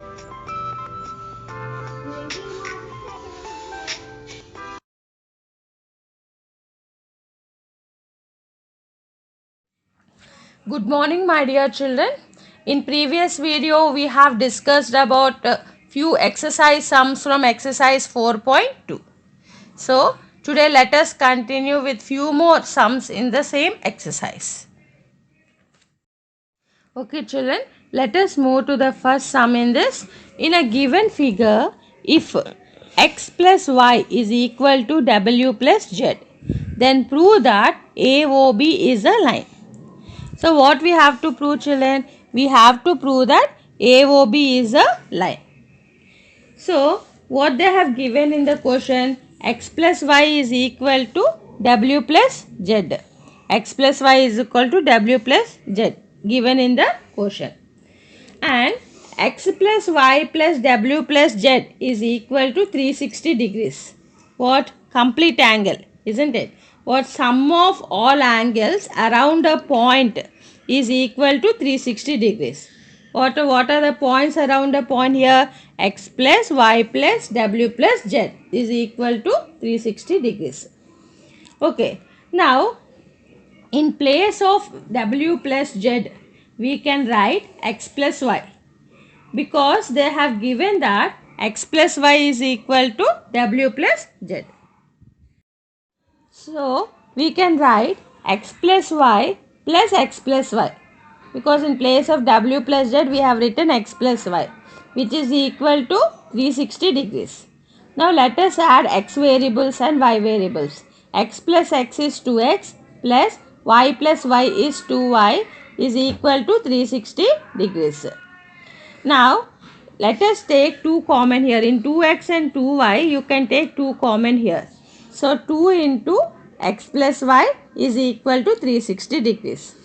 Good morning, my dear children. In previous video we have discussed about few exercise sums from exercise 4.2. So today let us continue with few more sums in the same exercise. Okay children, let us move to the first sum in this. In a given figure, if x plus y is equal to w plus z, then prove that AOB is a line. So what we have to prove, children? We have to prove that AOB is a line. So what they have given in the question, x plus y is equal to w plus z. X plus y is equal to w plus z given in the question. And x plus y plus w plus z is equal to 360 degrees. What? Complete angle, isn't it? What? Sum of all angles around a point is equal to 360 degrees. What are the points around a point here? X plus y plus w plus z is equal to 360 degrees. Okay. Now, in place of w plus z, we can write x plus y, because they have given that x plus y is equal to w plus z. So we can write x plus y plus x plus y, because in place of w plus z we have written x plus y, which is equal to 360 degrees. Now let us add x variables and y variables. X plus x is 2x plus y plus y is 2y is equal to 360 degrees. Now let us take 2 common here. In 2x and 2y you can take 2 common here. So 2 into x plus y is equal to 360 degrees.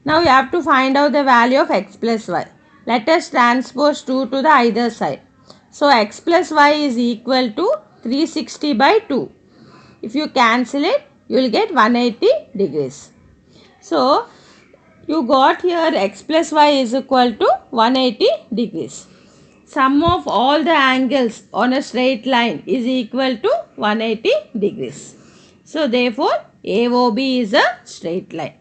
Now you have to find out the value of x plus y. Let us transpose 2 to the either side. So x plus y is equal to 360 by 2. If you cancel it, you will get 180 degrees. So you got here x plus y is equal to 180 degrees. Sum of all the angles on a straight line is equal to 180 degrees. So therefore AOB is a straight line.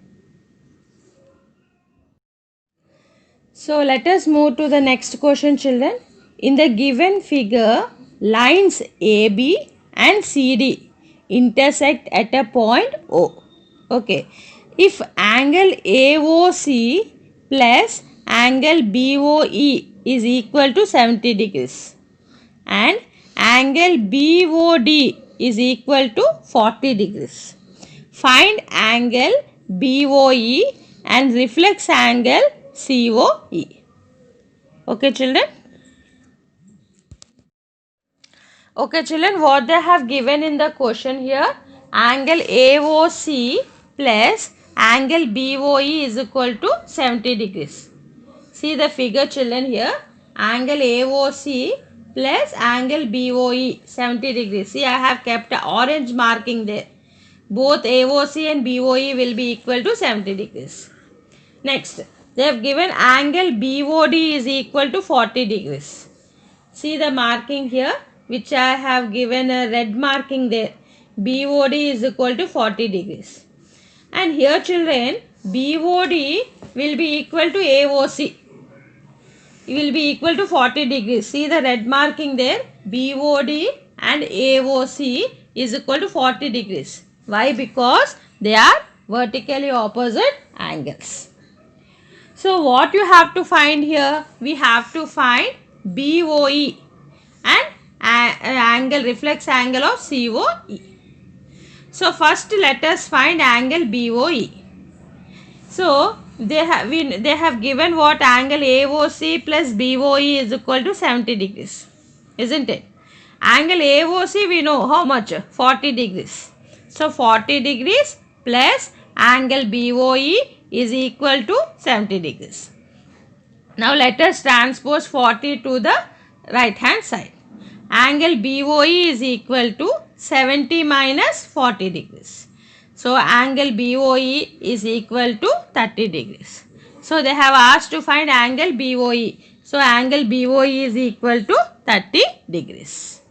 So let us move to the next question, children. In the given figure, lines AB and CD intersect at a point O. Okay. If angle AOC plus angle BOE is equal to 70 degrees and angle BOD is equal to 40 degrees, find angle BOE and reflex angle COE. Okay children? Okay children, what they have given in the question here, angle AOC plus angle BOE is equal to 70 degrees. See the figure children here, angle AOC plus angle BOE 70 degrees. See, I have kept orange marking there. Both AOC and BOE will be equal to 70 degrees. Next, they have given angle BOD is equal to 40 degrees. See the marking here, which I have given a red marking there. BOD is equal to 40 degrees. And here children, BOD will be equal to AOC. It will be equal to 40 degrees. See the red marking there. BOD and AOC is equal to 40 degrees. Why? Because they are vertically opposite angles. So what you have to find here? We have to find BOE and angle, reflex angle of COE. So first let us find angle BOE. So they have given what? Angle AOC plus BOE is equal to 70 degrees, isn't it? Angle AOC we know how much? 40 degrees. So 40 degrees plus angle BOE is equal to 70 degrees. Now let us transpose 40 to the right hand side. Angle BOE is equal to 70 minus 40 degrees. So angle BOE is equal to 30 degrees. So they have asked to find angle BOE. So angle BOE is equal to 30 degrees.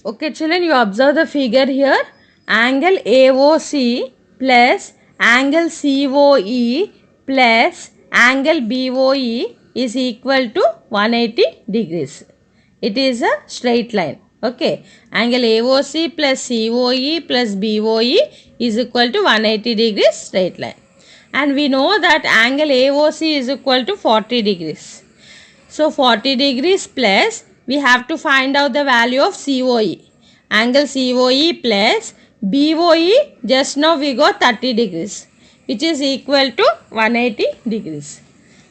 Okay children, you observe the figure here. Angle AOC plus angle COE plus angle BOE is equal to 180 degrees. It is a straight line. Okay. Angle AOC plus COE plus BOE is equal to 180 degrees straight line. And we know that angle AOC is equal to 40 degrees. So 40 degrees plus, we have to find out the value of COE. Angle COE plus BOE, just now we got 30 degrees, which is equal to 180 degrees.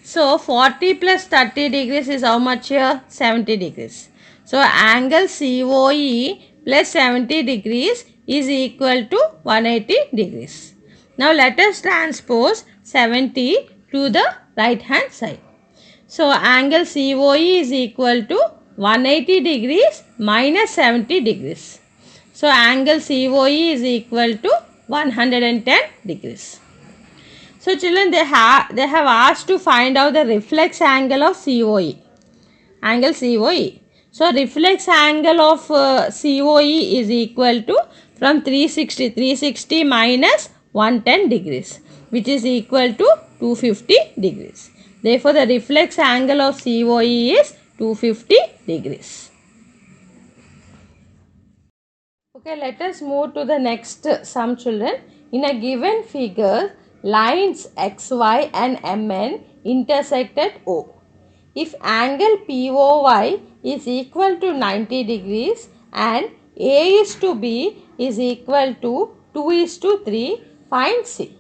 So 40 plus 30 degrees is how much here? 70 degrees. So angle COE plus 70 degrees is equal to 180 degrees. Now let us transpose 70 to the right hand side. So angle COE is equal to 180 degrees minus 70 degrees. So angle COE is equal to 110 degrees. So children, they have asked to find out the reflex angle of COE. Angle COE. So reflex angle of COE is equal to from 360 minus 110 degrees, which is equal to 250 degrees. Therefore, the reflex angle of COE is 250 degrees. Okay, let us move to the next sum children. In a given figure, lines XY and MN intersect at O. If angle POY is equal to 90 degrees and A is to B is equal to 2 is to 3, find C.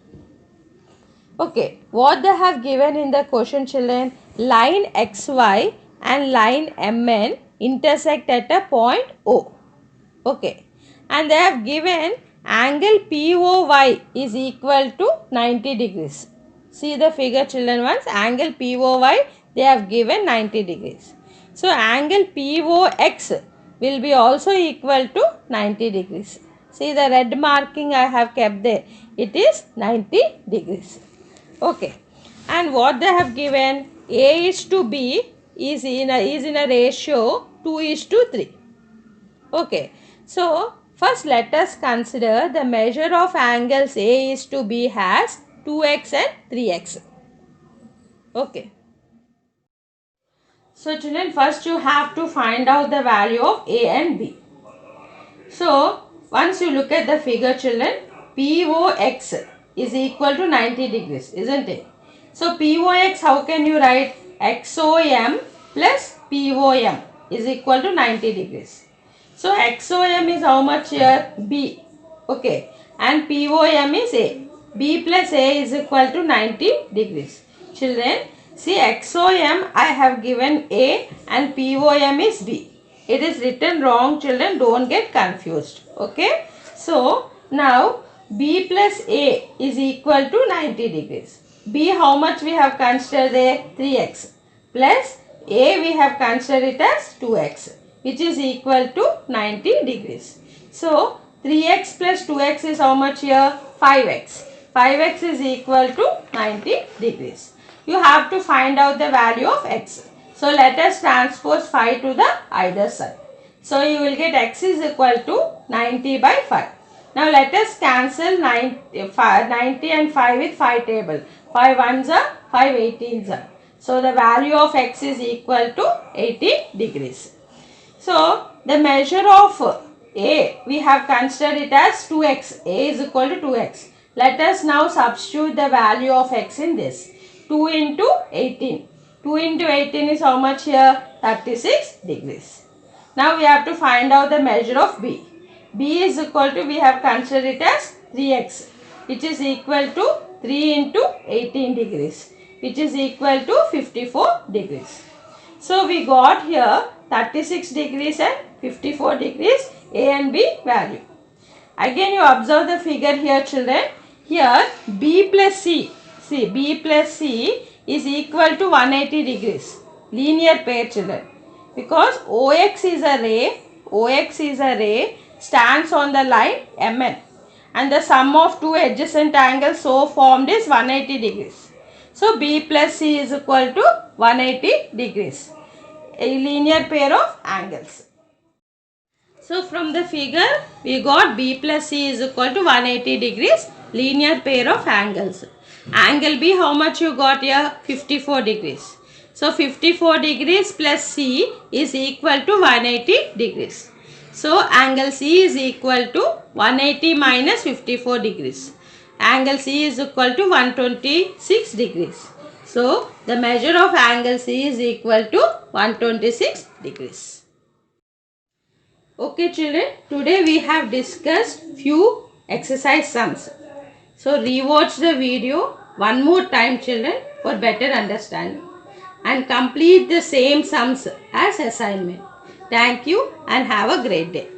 Okay, what they have given in the question children, line XY and line MN intersect at a point O. Okay, and they have given angle POY is equal to 90 degrees. See the figure children once, angle POY they have given 90 degrees. So angle POX will be also equal to 90 degrees. See the red marking I have kept there, it is 90 degrees. Okay, and what they have given, A is to B is in a ratio 2 is to 3. Okay, so first let us consider the measure of angles A is to B has 2x and 3x. Okay. So children, first you have to find out the value of A and B. So once you look at the figure children, POX is equal to 90 degrees, isn't it? So POX, how can you write? XOM plus POM is equal to 90 degrees. So XOM is how much here? B. Okay. And POM is A. B plus A is equal to 90 degrees. Children, see XOM I have given A and POM is B. It is written wrong children, don't get confused. Okay. So now B plus A is equal to 90 degrees. B how much we have considered there? 3x. Plus A we have considered it as 2x, which is equal to 90 degrees. So 3x plus 2x is how much here? 5x. 5x is equal to 90 degrees. You have to find out the value of x. So let us transpose 5 to the either side. So you will get x is equal to 90 by 5. Now let us cancel 90 and 5 with 5 table. 5 ones are 5 18s are. So the value of x is equal to 80 degrees. So the measure of A we have considered it as 2x. A is equal to 2x. Let us now substitute the value of x in this. 2 into 18. 2 into 18 is how much here? 36 degrees. Now we have to find out the measure of B. B is equal to, we have considered it as 3x, which is equal to 3 into 18 degrees, which is equal to 54 degrees. So we got here 36 degrees and 54 degrees A and B value. Again you observe the figure here children. Here B plus C, see B plus C is equal to 180 degrees. Linear pair children. Because OX is a ray stands on the line MN and the sum of two adjacent angles so formed is 180 degrees. So B plus C is equal to 180 degrees. A linear pair of angles. So from the figure we got B plus C is equal to 180 degrees, linear pair of angles. Angle B, how much you got here? 54 degrees. So 54 degrees plus C is equal to 180 degrees. So angle C is equal to 180 minus 54 degrees. Angle C is equal to 126 degrees. So the measure of angle C is equal to 126 degrees. Okay children, today we have discussed few exercise sums. So rewatch the video one more time children for better understanding and complete the same sums as assignment. Thank you and have a great day.